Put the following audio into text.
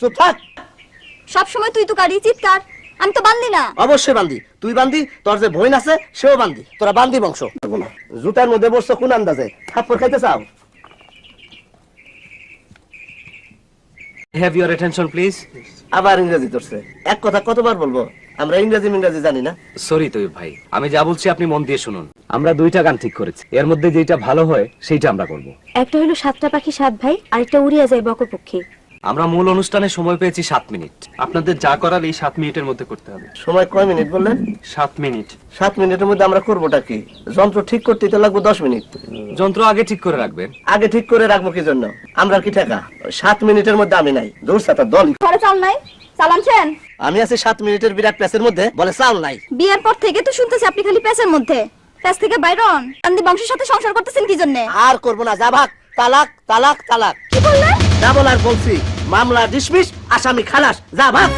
চুপ থাক। সব সময় তুই তো কারি চিৎকার, আমি তো বান্ধি না। অবশ্যই বান্দি, তুই বান্দি, তোর যে বোন আছে সেও বান্দি, তোরা বান্দি বংশ। জুতার মধ্যে বসছো কোন আন্দাজে? থাপ্পড় খাইতে চাও? Have your attention please. আবার ইংরেজি ধরছে। এক কথা কতবার বলবো, আমরা ইংরেজি জানি না। সরি তৈয়ব ভাই, আমি যা বলছি আপনি মন দিয়ে শুনুন। আমরা দুইটা গান ঠিক করেছি, এর মধ্যে যেটা ভালো হয় সেইটা আমরা করব। একটা হলো সাতটা পাখি সাত ভাই, আরেকটা উড়িয়া যায় বকপক্ষী। আমরা মূল অনুষ্ঠানে সময় পেয়েছি 7 মিনিট। আপনাদের যা করার এই 7 মিনিটের মধ্যে করতে হবে। সময় কয় মিনিট বললেন? 7 মিনিট। 7 মিনিটের মধ্যে আমরা করবোটা কি? যন্ত্র ঠিক করতে তো লাগবে 10 মিনিট। যন্ত্র আগে ঠিক করে রাখবেন। আগে ঠিক করে রাখবো কি জন্য? আমরা কি ঠেকা? 7 মিনিটের মধ্যে আমি নাই, দূর সাথে দল। ঘরে চাল নাই, চাল আনছেন? আমি আছি 7 মিনিটের বিরাট প্যাসের মধ্যে, বলে চাল নাই। বিয়ের পর থেকে তো শুনতেছি আপনি খালি প্যাসের মধ্যে। প্যাস থেকে বাইরন, আন্দি বংশের সাথে সংসার করতেছেন কি জন্য? আর করবো না, যা ভাগ। তালাক তালাক তালাক। কি বললেন? যা বলার বলছি। মামলা ডিসমিস, আসামি খালাস, যা ভাগ।